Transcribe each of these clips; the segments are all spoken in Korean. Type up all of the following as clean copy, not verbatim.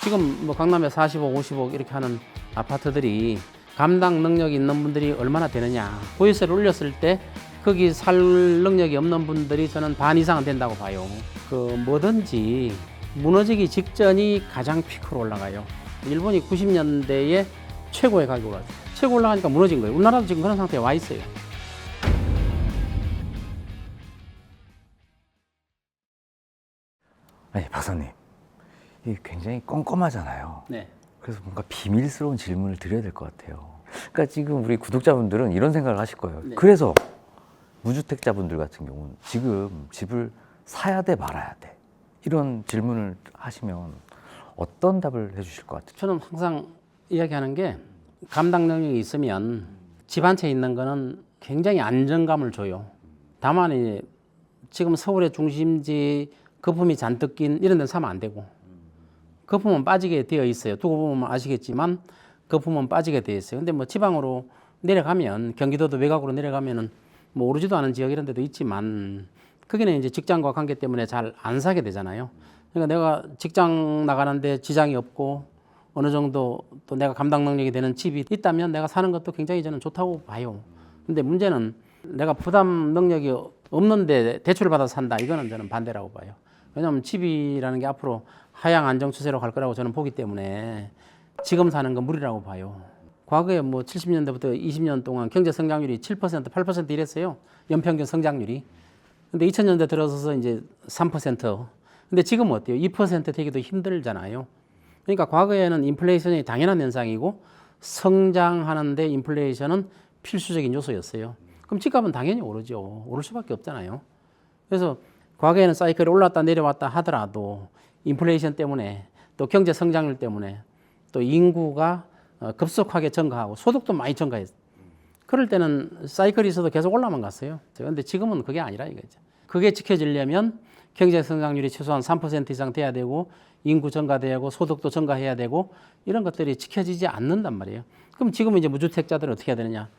지금 뭐 강남에 40억, 50억 이렇게 하는 아파트들이 감당 능력이 있는 분들이 얼마나 되느냐. 보유세를 올렸을 때 거기 살 능력이 없는 분들이 저는 반 이상은 된다고 봐요. 뭐든지 무너지기 직전이 가장 피크로 올라가요. 일본이 90년대에 최고의 가격으로 올라갔어요. 최고 올라가니까 무너진 거예요. 우리나라도 지금 그런 상태에 와 있어요. 아니 박사님, 이게 굉장히 껌껌하잖아요. 네. 그래서 뭔가 비밀스러운 질문을 드려야 될 것 같아요. 그러니까 지금 우리 구독자분들은 이런 생각을 하실 거예요. 네. 그래서 무주택자분들 같은 경우는 지금 집을 사야 돼 말아야 돼 이런 질문을 하시면 어떤 답을 해주실 것 같아요? 저는 항상 이야기하는 게 감당 능력이 있으면 집 한 채 있는 거는 굉장히 안정감을 줘요. 다만 이제 지금 서울의 중심지 거품이 잔뜩 낀 이런 데는 사면 안 되고, 거품은 빠지게 되어 있어요. 두고 보면 아시겠지만 거품은 빠지게 되어 있어요. 근데 뭐 지방으로 내려가면, 경기도도 외곽으로 내려가면은 뭐 오르지도 않은 지역 이런 데도 있지만 거기는 이제 직장과 관계 때문에 잘 안 사게 되잖아요. 그러니까 내가 직장 나가는데 지장이 없고 어느 정도 또 내가 감당 능력이 되는 집이 있다면 내가 사는 것도 굉장히 저는 좋다고 봐요. 근데 문제는 내가 부담 능력이 없는데 대출을 받아서 산다. 이거는 저는 반대라고 봐요. 왜냐하면 집이라는 게 앞으로 하향 안정 추세로 갈 거라고 저는 보기 때문에 지금 사는 건 무리라고 봐요. 과거에 뭐 70년대부터 20년 동안 경제 성장률이 7%, 8% 이랬어요. 연평균 성장률이. 근데 2000년대 들어서서 이제 3%. 근데 지금은 어때요? 2% 되기도 힘들잖아요. 그러니까 과거에는 인플레이션이 당연한 현상이고 성장하는데 인플레이션은 필수적인 요소였어요. 그럼 집값은 당연히 오르죠. 오를 수밖에 없잖아요. 그래서 과거에는 사이클이 올랐다 내려왔다 하더라도 인플레이션 때문에 또 경제 성장률 때문에 또 인구가 급속하게 증가하고 소득도 많이 증가했어요. 그럴 때는 사이클이 있어도 계속 올라만 갔어요. 그런데 지금은 그게 아니라 이거죠. 그게 지켜지려면 경제 성장률이 최소한 3% 이상 돼야 되고 인구 증가돼야 하고 소득도 증가해야 되고 이런 것들이 지켜지지 않는단 말이에요. 그럼 지금 이제 무주택자들은 어떻게 해야 되느냐?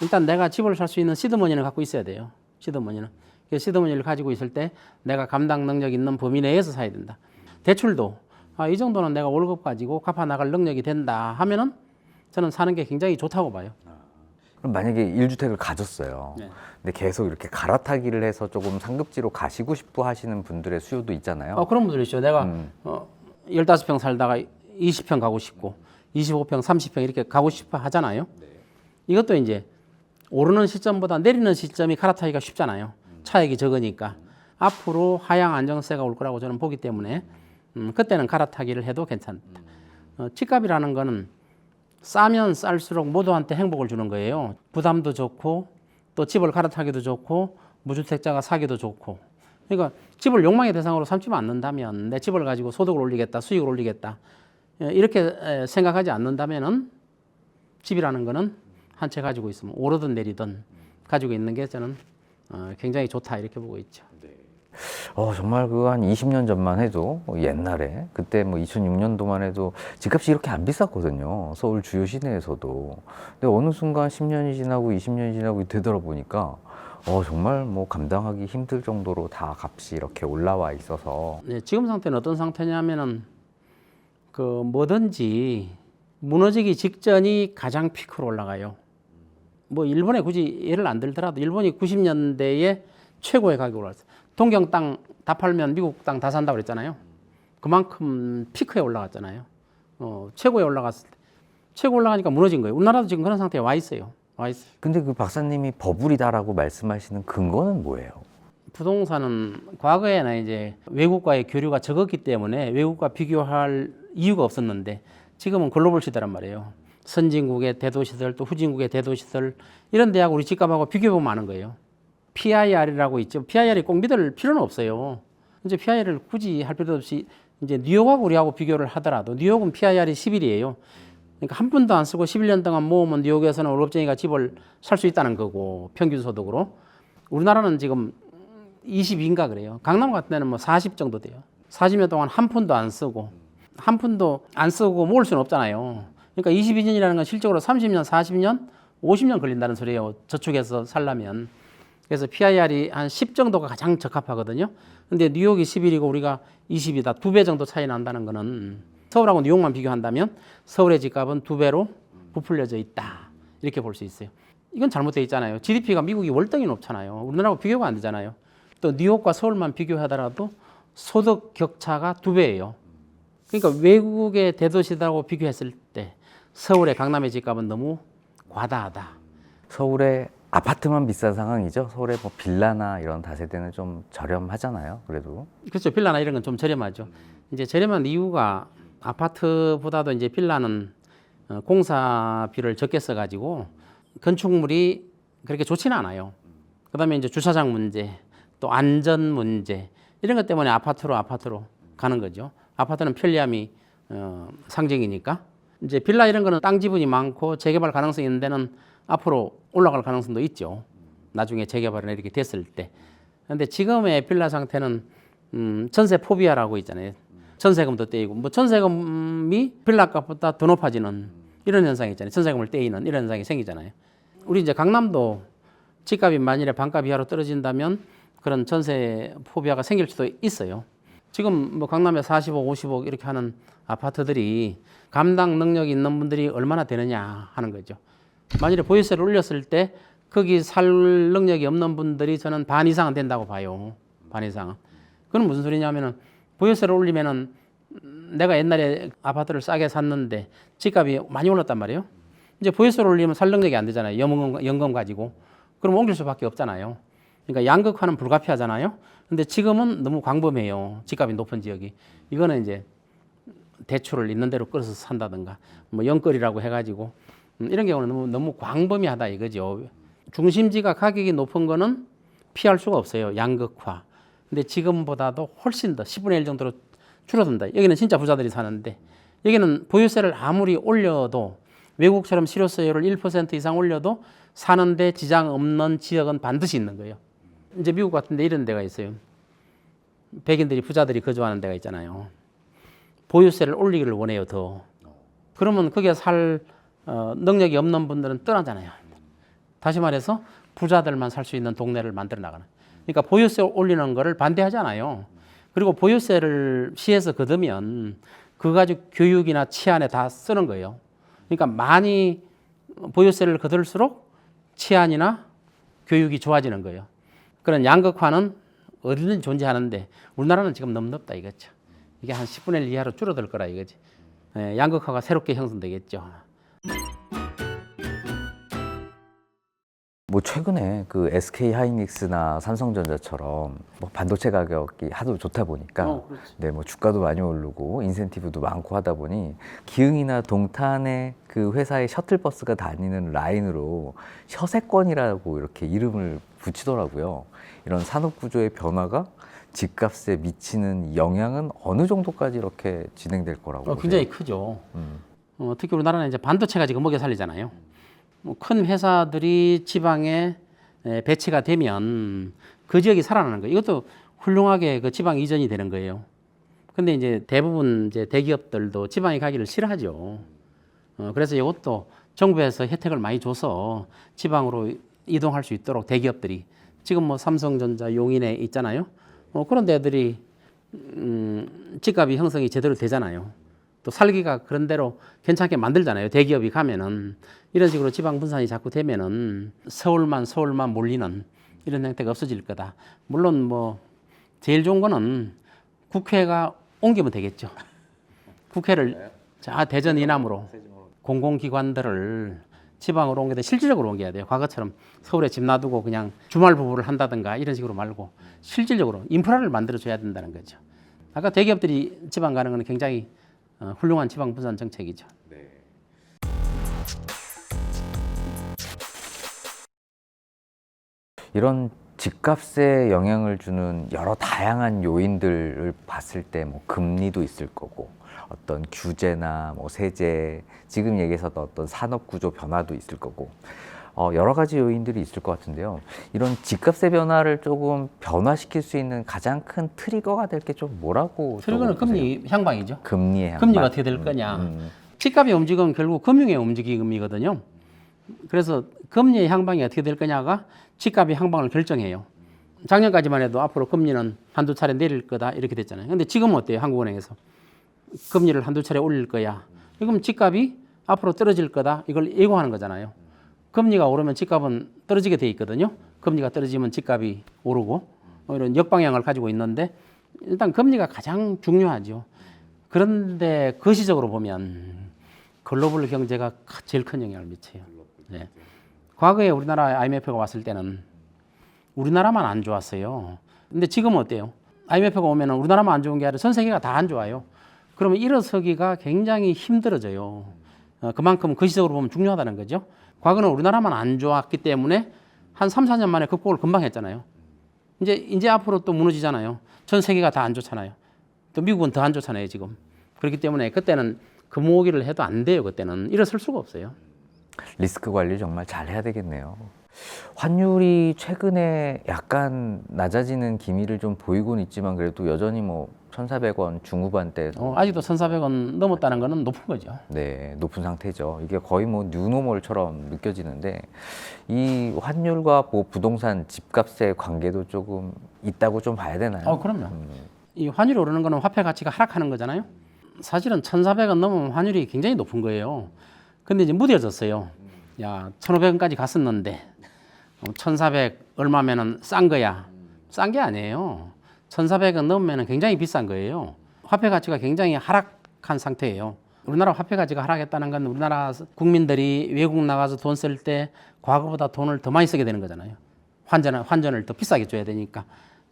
일단 내가 집을 살 수 있는 시드머니를 갖고 있어야 돼요. 시드머니는. 그 시드머니를 가지고 있을 때 내가 감당 능력 있는 범위 내에서 사야 된다. 대출도 이 정도는 내가 월급 가지고 갚아 나갈 능력이 된다 하면은 저는 사는 게 굉장히 좋다고 봐요. 그럼 만약에 1주택을 가졌어요. 네. 근데 계속 이렇게 갈아타기를 해서 조금 상급지로 가시고 싶어 하시는 분들의 수요도 있잖아요. 그런 분들 있죠. 내가 15평 살다가 20평 가고 싶고 25평, 30평 이렇게 가고 싶어 하잖아요. 이것도 이제 오르는 시점보다 내리는 시점이 갈아타기가 쉽잖아요. 차익이 적으니까. 앞으로 하향 안정세가 올 거라고 저는 보기 때문에 그때는 갈아타기를 해도 괜찮다. 집값이라는 거는 싸면 쌀수록 모두한테 행복을 주는 거예요. 부담도 좋고 또 집을 갈아타기도 좋고 무주택자가 사기도 좋고. 그러니까 집을 욕망의 대상으로 삼지 않는다면 내 집을 가지고 소득을 올리겠다, 수익을 올리겠다 이렇게 생각하지 않는다면은 집이라는 거는 한 채 가지고 있으면 오르든 내리든 가지고 있는 게 저는 굉장히 좋다 이렇게 보고 있죠. 정말 그 한 20년 전만 해도 옛날에 그때 뭐 2006년도만 해도 집값이 이렇게 안 비쌌거든요. 서울 주요 시내에서도. 근데 어느 순간 10년이 지나고 20년이 지나고 되돌아보니까 정말 뭐 감당하기 힘들 정도로 다 값이 이렇게 올라와 있어서. 네, 지금 상태는 어떤 상태냐면은 뭐든지 무너지기 직전이 가장 피크로 올라가요. 뭐 일본에 굳이 예를 안 들더라도 일본이 90년대에 최고의 가격으로 올랐어요. 동경 땅 다 팔면 미국 땅 다 산다고 그랬잖아요. 그만큼 피크에 올라갔잖아요. 최고에 올라갔을 때. 최고 올라가니까 무너진 거예요. 우리나라도 지금 그런 상태에 와 있어요. 근데 그 박사님이 버블이다라고 말씀하시는 근거는 뭐예요? 부동산은 과거에는 이제 외국과의 교류가 적었기 때문에 외국과 비교할 이유가 없었는데 지금은 글로벌 시대란 말이에요. 선진국의 대도시들 또 후진국의 대도시들 이런 데하고 우리 집값하고 비교해보면 아는 거예요. PIR이라고 있죠. PIR이 꼭 믿을 필요는 없어요. 이제 PIR을 굳이 할 필요 없이 이제 뉴욕하고 우리하고 비교를 하더라도 뉴욕은 PIR이 10일이에요. 그러니까 한 푼도 안 쓰고 11년 동안 모으면 뉴욕에서는 월급쟁이가 집을 살 수 있다는 거고 평균 소득으로. 우리나라는 지금 22인가 그래요. 강남 같은 데는 뭐 40 정도 돼요. 40년 동안 한 푼도 안 쓰고 모을 수는 없잖아요. 그러니까 22년이라는 건 실적으로 30년, 40년, 50년 걸린다는 소리예요. 저축해서 살려면. 그래서 PIR이 한 10 정도가 가장 적합하거든요. 근데 뉴욕이 11이고 우리가 20이다. 2배 정도 차이 난다는 거는 서울하고 뉴욕만 비교한다면 서울의 집값은 2배로 부풀려져 있다. 이렇게 볼 수 있어요. 이건 잘못되어 있잖아요. GDP가 미국이 월등히 높잖아요. 우리나라하고 비교가 안 되잖아요. 또 뉴욕과 서울만 비교하더라도 소득 격차가 2배예요. 그러니까 외국의 대도시들하고 비교했을 때 서울의 강남의 집값은 너무 과다하다. 서울의 아파트만 비싼 상황이죠. 서울의 뭐 빌라나 이런 다세대는 좀 저렴하잖아요. 그래도. 그렇죠. 빌라나 이런 건 좀 저렴하죠. 이제 저렴한 이유가 아파트보다도 이제 빌라는 공사비를 적게 써가지고 건축물이 그렇게 좋지는 않아요. 그다음에 이제 주차장 문제, 또 안전 문제 이런 것 때문에 아파트로 가는 거죠. 아파트는 편리함이 상징이니까. 이제 빌라 이런 거는 땅 지분이 많고 재개발 가능성이 있는 데는 앞으로 올라갈 가능성도 있죠. 나중에 재개발이 이렇게 됐을 때. 그런데 지금의 빌라 상태는 전세 포비아라고 있잖아요. 전세금도 떼이고 뭐 전세금이 빌라 값보다 더 높아지는 이런 현상이 있잖아요. 전세금을 떼이는 이런 현상이 생기잖아요. 우리 이제 강남도 집값이 만일에 반값 이하로 떨어진다면 그런 전세 포비아가 생길 수도 있어요. 지금 뭐 강남에 40억, 50억 이렇게 하는 아파트들이 감당 능력이 있는 분들이 얼마나 되느냐 하는 거죠. 만일에 보유세를 올렸을 때 거기 살 능력이 없는 분들이 저는 반 이상은 된다고 봐요. 반 이상은. 그건 무슨 소리냐면은 보유세를 올리면은 내가 옛날에 아파트를 싸게 샀는데 집값이 많이 올랐단 말이에요. 이제 보유세를 올리면 살 능력이 안 되잖아요. 연금 가지고. 그럼 옮길 수밖에 없잖아요. 그러니까 양극화는 불가피하잖아요. 근데 지금은 너무 광범해요. 집값이 높은 지역이. 이거는 이제 대출을 있는 대로 끌어서 산다든가 뭐 연끌이라고 해가지고 이런 경우는 너무 광범위하다 이거죠. 중심지가 가격이 높은 거는 피할 수가 없어요. 양극화. 근데 지금보다도 훨씬 더 10분의 1 정도로 줄어든다. 여기는 진짜 부자들이 사는데 여기는 보유세를 아무리 올려도 외국처럼 실효세율을 1% 이상 올려도 사는데 지장 없는 지역은 반드시 있는 거예요. 이제 미국 같은 데 이런 데가 있어요. 백인들이 부자들이 거주하는 데가 있잖아요. 보유세를 올리기를 원해요. 더. 그러면 거기에 살 능력이 없는 분들은 떠나잖아요. 다시 말해서 부자들만 살 수 있는 동네를 만들어 나가는. 그러니까 보유세 올리는 거를 반대하잖아요. 그리고 보유세를 시에서 거두면 그거 가지고 교육이나 치안에 다 쓰는 거예요. 그러니까 많이 보유세를 거둘수록 치안이나 교육이 좋아지는 거예요. 그런 양극화는 어디든지 존재하는데 우리나라는 지금 너무 높다 이거죠. 이게 한 10분의 1 이하로 줄어들 거라 이거지. 양극화가 새롭게 형성되겠죠. 뭐 최근에 그 SK 하이닉스나 삼성전자처럼 뭐 반도체 가격이 하도 좋다 보니까 네, 뭐 주가도 많이 오르고 인센티브도 많고 하다 보니 기흥이나 동탄에 그 회사의 셔틀버스가 다니는 라인으로 셔세권이라고 이렇게 이름을 붙이더라고요. 이런 산업 구조의 변화가 집값에 미치는 영향은 어느 정도까지 이렇게 진행될 거라고 보세요? 굉장히 크죠. 특히 우리나라는 이제 반도체가 지금 먹여 살리잖아요. 큰 회사들이 지방에 배치가 되면 그 지역이 살아나는 거예요. 이것도 훌륭하게 그 지방 이전이 되는 거예요. 근데 이제 대부분 이제 대기업들도 지방에 가기를 싫어하죠. 그래서 이것도 정부에서 혜택을 많이 줘서 지방으로 이동할 수 있도록 대기업들이 지금 뭐 삼성전자, 용인에 있잖아요. 그런 데들이 집값이 형성이 제대로 되잖아요. 또 살기가 그런 대로 괜찮게 만들잖아요. 대기업이 가면은 이런 식으로 지방 분산이 자꾸 되면은 서울만 몰리는 이런 형태가 없어질 거다. 물론 뭐 제일 좋은 거는 국회가 옮기면 되겠죠. 국회를 대전 이남으로 공공기관들을 지방으로 옮겨야 돼. 실질적으로 옮겨야 돼요. 과거처럼 서울에 집 놔두고 그냥 주말 부부를 한다든가 이런 식으로 말고 실질적으로 인프라를 만들어줘야 된다는 거죠. 아까 대기업들이 지방 가는 거는 굉장히 훌륭한 지방 분산 정책이죠. 네. 이런 집값에 영향을 주는 여러 다양한 요인들을 봤을 때 뭐 금리도 있을 거고 어떤 규제나 뭐 세제, 지금 얘기했었던 어떤 산업 구조 변화도 있을 거고 여러 가지 요인들이 있을 것 같은데요. 이런 집값의 변화를 조금 변화시킬 수 있는 가장 큰 트리거가 될 게 좀 뭐라고? 트리거는 금리 향방이죠. 금리의 향방. 금리가 어떻게 될 거냐. 집값의 움직임은 결국 금융의 움직임이거든요. 그래서 금리의 향방이 어떻게 될 거냐가 집값의 향방을 결정해요. 작년까지만 해도 앞으로 금리는 한두 차례 내릴 거다 이렇게 됐잖아요. 근데 지금은 어때요? 한국은행에서 금리를 한두 차례 올릴 거야. 그럼 집값이 앞으로 떨어질 거다. 이걸 예고하는 거잖아요. 금리가 오르면 집값은 떨어지게 돼 있거든요. 금리가 떨어지면 집값이 오르고 이런 역방향을 가지고 있는데 일단 금리가 가장 중요하죠. 그런데 거시적으로 보면 글로벌 경제가 제일 큰 영향을 미쳐요. 네. 과거에 우리나라 IMF가 왔을 때는 우리나라만 안 좋았어요. 근데 지금은 어때요? IMF가 오면 우리나라만 안 좋은 게 아니라 전 세계가 다 안 좋아요. 그러면 일어서기가 굉장히 힘들어져요. 그만큼 거시적으로 보면 중요하다는 거죠. 과거는 우리나라만 안 좋았기 때문에 한 3, 4년 만에 극복을 금방 했잖아요. 이제 앞으로 또 무너지잖아요. 전 세계가 다 안 좋잖아요. 또 미국은 더 안 좋잖아요, 지금. 그렇기 때문에 그때는 금오기를 해도 안 돼요, 그때는. 일어설 수가 없어요. 리스크 관리 정말 잘 해야 되겠네요. 환율이 최근에 약간 낮아지는 기미를 좀 보이곤 있지만 그래도 여전히 뭐 1,400원 중후반대 아직도 1,400원 넘었다는 거는 높은 거죠. 네, 높은 상태죠. 이게 거의 뭐 뉴노멀처럼 느껴지는데 이 환율과 뭐 부동산 집값의 관계도 조금 있다고 좀 봐야 되나요? 그럼요. 이 환율이 오르는 거는 화폐 가치가 하락하는 거잖아요. 사실은 1,400원 넘으면 환율이 굉장히 높은 거예요. 근데 이제 무뎌졌어요. 야, 1,500원까지 갔었는데 1,400 얼마면은 싼 거야. 싼 게 아니에요. 1,400원 넘으면 굉장히 비싼 거예요. 화폐 가치가 굉장히 하락한 상태예요. 우리나라 화폐 가치가 하락했다는 건 우리나라 국민들이 외국 나가서 돈 쓸 때 과거보다 돈을 더 많이 쓰게 되는 거잖아요. 환전을 더 비싸게 줘야 되니까.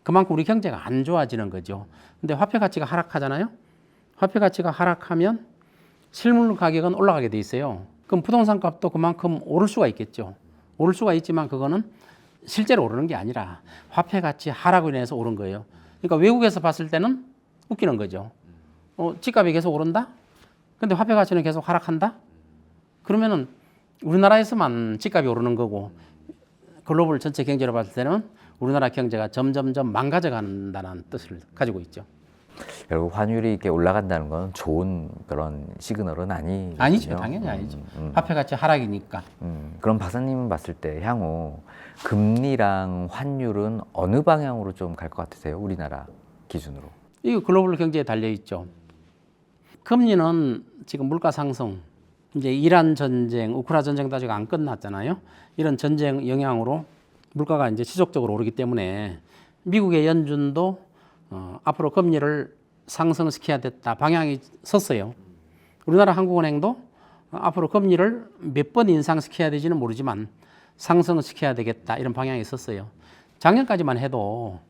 그만큼 우리 경제가 안 좋아지는 거죠. 근데 화폐 가치가 하락하잖아요. 화폐 가치가 하락하면 실물 가격은 올라가게 돼 있어요. 그럼 부동산 값도 그만큼 오를 수가 있겠죠. 오를 수가 있지만 그거는 실제로 오르는 게 아니라 화폐 가치 하락으로 인해서 오른 거예요. 그러니까 외국에서 봤을 때는 웃기는 거죠. 집값이 계속 오른다? 근데 화폐 가치는 계속 하락한다? 그러면은 우리나라에서만 집값이 오르는 거고 글로벌 전체 경제로 봤을 때는 우리나라 경제가 점점점 망가져 간다는 뜻을 가지고 있죠. 결국 환율이 이렇게 올라간다는 건 좋은 그런 시그널은 아니죠. 당연히 아니죠. 화폐 가치 하락이니까. 그럼 박사님 봤을 때 향후 금리랑 환율은 어느 방향으로 좀 갈 것 같으세요? 우리나라 기준으로. 이거 글로벌 경제에 달려 있죠. 금리는 지금 물가 상승, 이제 이란 전쟁, 우크라 전쟁도 아직 안 끝났잖아요. 이런 전쟁 영향으로 물가가 이제 지속적으로 오르기 때문에 미국의 연준도 앞으로 금리를 상승시켜야 됐다 방향이 섰어요. 우리나라 한국은행도 앞으로 금리를 몇 번 인상시켜야 되지는 모르지만 상승시켜야 되겠다 이런 방향이 섰어요. 작년까지만 해도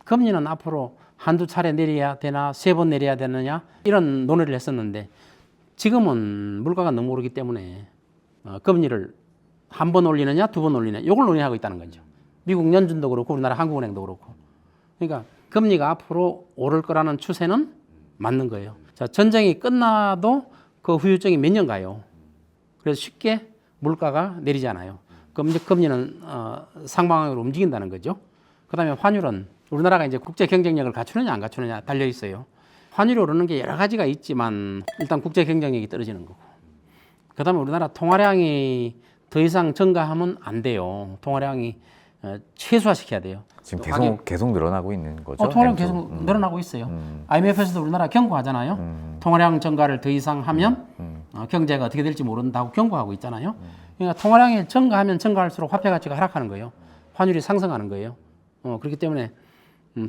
금리는 앞으로 한두 차례 내려야 되나 3번 내려야 되느냐 이런 논의를 했었는데 지금은 물가가 너무 오르기 때문에 금리를 한 번 올리느냐 2번 올리느냐 이걸 논의하고 있다는 거죠. 미국 연준도 그렇고 우리나라 한국은행도 그렇고. 그러니까 금리가 앞으로 오를 거라는 추세는 맞는 거예요. 자, 전쟁이 끝나도 그 후유증이 몇 년 가요. 그래서 쉽게 물가가 내리지 않아요. 그럼 이제 금리는 상방향으로 움직인다는 거죠. 그다음에 환율은 우리나라가 이제 국제 경쟁력을 갖추느냐 안 갖추느냐 달려 있어요. 환율이 오르는 게 여러 가지가 있지만 일단 국제 경쟁력이 떨어지는 거고. 그다음에 우리나라 통화량이 더 이상 증가하면 안 돼요. 통화량이 최소화시켜야 돼요. 지금 계속 늘어나고 있는 거죠? 통화량 계속 늘어나고 있어요. IMF에서도 우리나라 경고하잖아요. 통화량 증가를 더 이상 하면 경제가 어떻게 될지 모른다고 경고하고 있잖아요. 그러니까 통화량이 증가하면 증가할수록 화폐 가치가 하락하는 거예요. 환율이 상승하는 거예요. 그렇기 때문에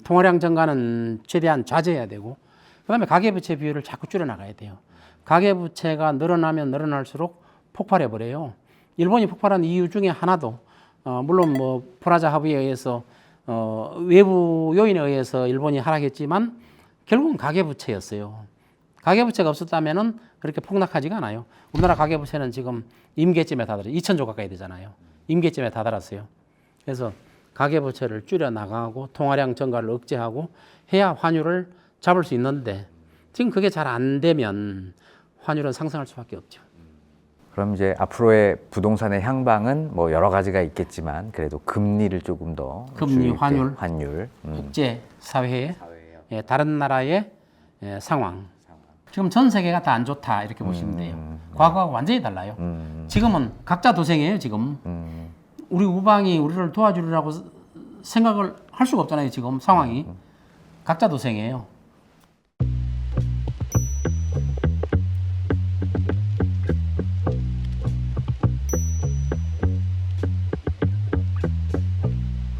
통화량 증가는 최대한 자제해야 되고 그다음에 가계부채 비율을 자꾸 줄여나가야 돼요. 가계부채가 늘어나면 늘어날수록 폭발해버려요. 일본이 폭발한 이유 중에 하나도 물론 뭐 프라자 합의에 의해서 외부 요인에 의해서 일본이 하락했지만 결국은 가계부채였어요. 가계부채가 없었다면은 그렇게 폭락하지가 않아요. 우리나라 가계부채는 지금 임계점에 다다르죠. 2,000조 가까이 되잖아요. 임계점에 다다랐어요. 그래서 가계부채를 줄여 나가고 통화량 증가를 억제하고 해야 환율을 잡을 수 있는데 지금 그게 잘 안 되면 환율은 상승할 수밖에 없죠. 그럼 이제 앞으로의 부동산의 향방은 뭐 여러 가지가 있겠지만 그래도 금리를 조금 더 금리, 주의 있게 환율. 국제 사회의 다른 나라의 상황. 지금 전 세계가 다 안 좋다 이렇게 보시면 돼요. 과거하고 완전히 달라요. 지금은 각자 도생이에요. 지금 우리 우방이 우리를 도와주려고 생각을 할 수가 없잖아요. 지금 상황이 각자 도생이에요.